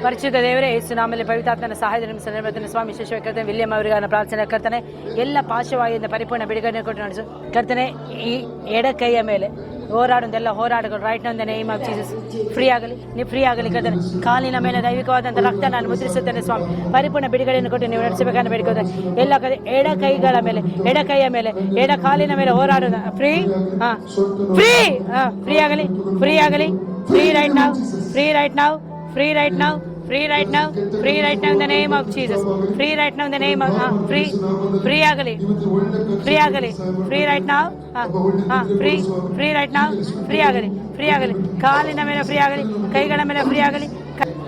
ಪರಿಶುದ್ಧ ದೇವರೇ ಯೇಸು ನಾಮದಲ್ಲಿ ಪವಿತ್ರಾತ್ಮನ ಸಹಾಯದ ನಿಮ್ಮ ಸಂದರ್ಭದಲ್ಲಿ ಸ್ವಾಮಿ ವಿಶೇಷವಾಗಿ ಕರ್ತನೆ ವಿಲಿಯಂ ಅವರಿಗೆ ಪ್ರಾರ್ಥನೆ ಕರ್ತನೆ ಎಲ್ಲ ಪಾಶವಾಯಿಂದ ಪರಿಪೂರ್ಣ ಬಿಡುಗಡೆ ಕೊಟ್ಟು ನಡೆಸು ಕರ್ತನೆ. ಈ ಎಡಕೈಯ ಮೇಲೆ ಹೋರಾಡೋದೆಲ್ಲ ಹೋರಾಟಗಳು ರೈಟ್ ನ ನೇಮ್ ಆಫ್ ಜೀಸಸ್ ಫ್ರೀ ಆಗಲಿ, ನೀವು ಫ್ರೀ ಆಗಲಿ ಕರ್ತನೆ. ಕಾಲಿನ ಮೇಲೆ ದೈವಿಕವಾದಂಥ ರಕ್ತ ನಾನು ಮುದ್ರಿಸುತ್ತೇನೆ ಸ್ವಾಮಿ. ಪರಿಪೂರ್ಣ ಬಿಡುಗಡೆಯನ್ನು ಕೊಟ್ಟು ನೀವು ನಡೆಸಬೇಕನ್ನು ಬೇಡಿಕೋದೆ. ಎಲ್ಲ ಎಡಕೈಗಳ ಮೇಲೆ, ಎಡಕೈಯ ಮೇಲೆ, ಎಡ ಕಾಲಿನ ಮೇಲೆ ಹೋರಾಡೋದು ಫ್ರೀ. ಫ್ರೀ ಫ್ರೀ ಆಗಲಿ, ಫ್ರೀ ಆಗಲಿ. ಫ್ರೀ ರೈಟ್ ನಾವು, ಫ್ರೀ ರೈಟ್ ನಾವು, free right now, free right now, free right now in the name of Jesus. Free right now in the name of free, free agali, free agali, free right now, free, free right now, free agali, free agali. ಕಾಲಿನ ಮೇಲೆ free ಆಗಲಿ, ಕೈಗಳ ಮೇಲೆ free ಆಗಲಿ,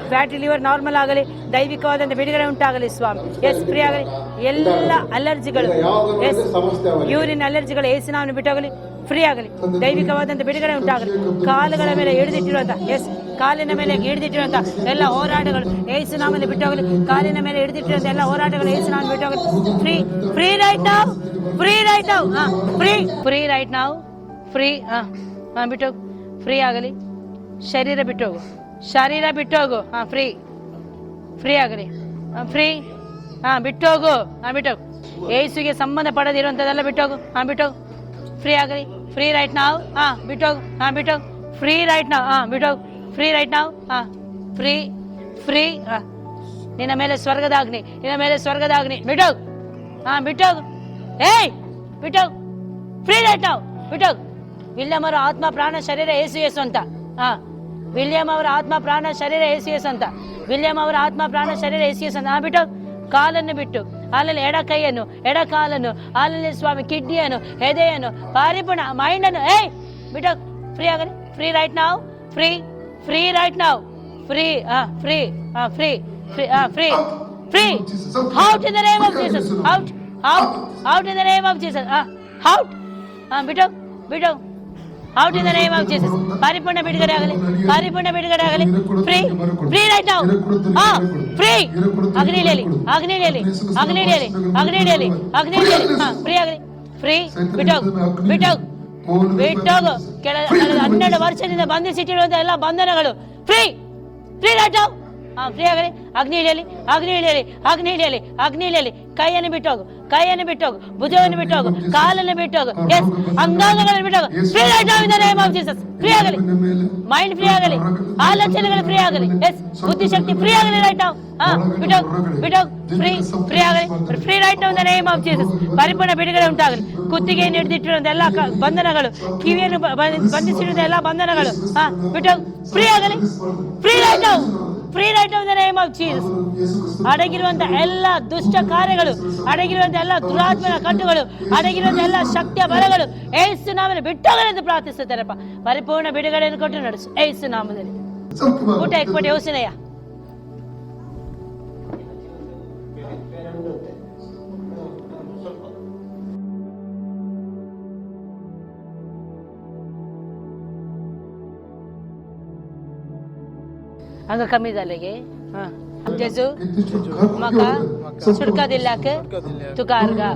fatty liver normal ಆಗಲಿ, ದೈವಿಕವಾದಂಥ ಬಿಡುಗಡೆ ಉಂಟಾಗಲಿ ಸ್ವಾಮಿ. S free ಆಗಲಿ. ಎಲ್ಲ ಅಲರ್ಜಿಗಳು, ಎಸ್ ಯೂರಿನ್ ಅಲರ್ಜಿಗಳು ಏಸುನಾಮವನ್ನು ಬಿಟ್ಟೋಗಲಿ, ಫ್ರೀ ಆಗಲಿ. ದೈವಿಕವಾದಂಥ ಬಿಡುಗಡೆ ಉಂಟಾಗಲಿ. ಕಾಲುಗಳ ಮೇಲೆ ಹಿಡಿದಿಟ್ಟಿರುವಂಥ, ಎಸ್ ಕಾಲಿನ ಮೇಲೆ ಹಿಡಿದಿಟ್ಟಿರುವಂಥ ಎಲ್ಲ ಹೋರಾಟಗಳು ಏಸುನಾಮದಲ್ಲಿ ಬಿಟ್ಟೋಗಲಿ. ಕಾಲಿನ ಮೇಲೆ ಹಿಡಿದಿಟ್ಟಿರುವಂಥ ಎಲ್ಲ ಹೋರಾಟಗಳು ಏಸುನಾಮವನ್ನು ಬಿಟ್ಟೋಗಲಿ. ಫ್ರೀ, ಫ್ರೀ ರೈಟ್ ನಾವು, ಫ್ರೀ ರೈಟ್ ನಾವು, ಫ್ರೀ, ಫ್ರೀ ರೈಟ್ ನಾವು, ಫ್ರೀ ಬಿಟ್ಟೋಗು, ಫ್ರೀ ಆಗಲಿ. ಶರೀರ ಬಿಟ್ಟೋಗು, ಶರೀರ ಬಿಟ್ಟೋಗು, ಫ್ರೀ, ಫ್ರೀ ಆಗಲಿ, ಫ್ರೀ, ಬಿಟ್ಟೋಗು, ಬಿಟ್ಟೋಗು. ಏಸುಗೆ ಸಂಬಂಧ ಪಡೆದಿರುವಂಥದ್ದೆಲ್ಲ ಬಿಟ್ಟೋಗು, ಬಿಟ್ಟೋಗು, ಫ್ರೀ ಆಗಲಿ. ಫ್ರೀ ರೈಟ್ ನಾವು, ಬಿಟ್ಟೋಗು, ಬಿಟ್ಟೋಗು, ಫ್ರೀ ರೈಟ್ ನಾವು, ಬಿಟ್ಟೋಗು, ಫ್ರೀ ರೈಟ್ ನಾವು, ಫ್ರೀ, ಫ್ರೀ. ನಿನ್ನ ಮೇಲೆ ಸ್ವರ್ಗದಾಗ್ನಿ, ನಿನ್ನ ಮೇಲೆ ಸ್ವರ್ಗದಾಗ್ನಿ, ಬಿಟ್ಟೋಗು, ಬಿಟ್ಟೋಗು, ಏಯ್ ಬಿಟ್ಟೋಗು, ಫ್ರೀ ರೈಟ್ ನಾವು, ಬಿಟ್ಟೋಗು. ವಿಲಿಯಂ ಅವರ ಆತ್ಮ ಪ್ರಾಣ ಶರೀರ ಏಸು ಏಸು ಅಂತ, ವಿಲಿಯಂ ಅವರ ಆತ್ಮ ಪ್ರಾಣ ಶರೀರ ಏಸು ಏಸು ಅಂತ, ವಿಲಿಯಂ ಅವರ ಆತ್ಮ ಪ್ರಾಣ ಶರೀರ ಏಸು ಏಸು ಅಂತ. ಬಿಟ್ಟೋಗು. ಕಾಲನ್ನು ಬಿಟ್ಟು, ಹಾಲಲ್ಲಿ ಎಡ ಕೈಯನ್ನು, ಎಡ ಕಾಲನ್ನು, ಹಾಲಲ್ಲಿ ಸ್ವಾಮಿ ಕಿಡ್ನಿಯನ್ನು, ಎದೆಯನ್ನು, ಪರಿಪೂರ್ಣ ಮೈಂಡನ್ನು, ಏಯ್ ಬಿಟ್ಟೋಗು, ಫ್ರೀ ಆಗಲಿ. ಫ್ರೀ ರೈಟ್ ನಾವು, ಫ್ರೀ, ಫ್ರೀ ರೈಟ್ ನಾವು, free, free, free, free, free, free. Out in the name of Jesus, out, out, out in the name of Jesus, out, ಬಿಟ್ಟೋಗು, ಬಿಟ್ಟೋಗು, out in the name of Jesus. ಪರಿಪೂರ್ಣ ಬಿಡುಗಡೆ ಆಗಲಿ, ಪರಿಪೂರ್ಣ ಬಿಡುಗಡೆ ಆಗಲಿ. ಫ್ರೀ, ಫ್ರೀ ರೈಟ್ ನಾವು, ಫ್ರೀ. ಅಗ್ನಿಯಲ್ಲಿ, ಅಗ್ನಿಯಲ್ಲಿ, ಅಗ್ನಿಯಲ್ಲಿ, ಅಗ್ನಿಯಲ್ಲಿ, ಅಗ್ನಿಯಲ್ಲಿ, ಫ್ರೀ ಆಗಲಿ. ಫ್ರೀ, ಬಿಟ್ಟೋಗು, ಬಿಟ್ಟೋಗು, ಬಿಟ್ಟೋಗು. ಕಳೆದ 12 ವರ್ಷದಿಂದ ಬಂಧಿಸಿಟ್ಟಿರುವಂತಹ ಎಲ್ಲ ಬಂಧನಗಳು ಫ್ರೀ, ಫ್ರೀ ರೈಟ್ ನಾವು, ಫ್ರೀ ಆಗಲಿ. ಅಗ್ನಿ ಇಳಿಯಲಿ, ಅಗ್ನಿ ಇಳಿಯಲಿ, ಅಗ್ನಿ ಇಳಿಯಲಿ, ಅಗ್ನಿ ಇಳಿಯಲಿ. ಕೈಯನ್ನು ಬಿಟ್ಟೋಗು, ಕೈಯನ್ನು ಬಿಟ್ಟೋಗು, ಭುಜವನ್ನು ಬಿಟ್ಟೋಗು, ಕಾಲನ್ನು ಬಿಟ್ಟೋಗು, ಎಸ್ ಅಂಗಾಂಗಗಳನ್ನು ಬಿಟ್ಟೋಗು. ಫ್ರೀ ರೈಟ್ ನಾವು ಇನ್ the name of Jesus. Free ಆಗಲಿ. ಮೈಂಡ್ ಫ್ರೀ ಆಗಲಿ, ಆಲೋಚನೆಗಳು ಫ್ರೀ ಆಗಲಿ, ಎಸ್ ಬುದ್ಧಿಶಕ್ತಿ ಫ್ರೀ ಆಗಲಿ ರೈಟ್ ನಾವು, ಬಿಟ್ಟೋಗು, ಬಿಟ್ಟೋಗು, ಫ್ರೀ, ಫ್ರೀ ಆಗಲಿ. ಫ್ರೀ ರೈಟ್ ನಾವು ಇನ್ ದ ನೇಮ್ ಆಫ್ ಜೀಸಸ್. ಪರಿಪೂರ್ಣ ಬಿಡುಗಡೆ ಉಂಟಾಗಲಿ. ಕುತ್ತಿಗೆಯನ್ನು ಹಿಡಿದಿಟ್ಟಿರುವಂತ ಎಲ್ಲ ಬಂಧನಗಳು, ಕಿವಿಯನ್ನು ಬಂಧಿಸಿರುವಂತ ಎಲ್ಲ ಬಂಧನಗಳು ಬಿಟ್ಟೋಗು, ಫ್ರೀ ಆಗಲಿ. ಫ್ರೀ ರೈಟ್ ನಾವು, free right of the name of Jesus. ಅಡಗಿರುವಂತ ಎಲ್ಲ ದುಷ್ಟ ಕಾರ್ಯಗಳು, ಅಡಗಿರುವಂತ ಎಲ್ಲ ದುರಾತ್ಮನ ಕಟ್ಟುಗಳು, ಅಡಗಿರುವಂತ ಎಲ್ಲ ಶಕ್ತಿಯ ಬಲಗಳು ಏಸು ನಾಮದಲ್ಲಿ ಬಿಟ್ಟೋಗಲಿ ಎಂದು ಪ್ರಾರ್ಥಿಸುತ್ತಾರಪ್ಪ. ಪರಿಪೂರ್ಣ ಬಿಡುಗಡೆಯನ್ನು ಕೊಟ್ಟು ನಡೆಸು ಏಸು ನಾಮದಲ್ಲಿ. ಊಟ ಎಕ್ಪಟ್ಟು ಯೋಚನೆಯ अंग कमी झाले गे जेजू मका सुटका दिला के तुका अर्गा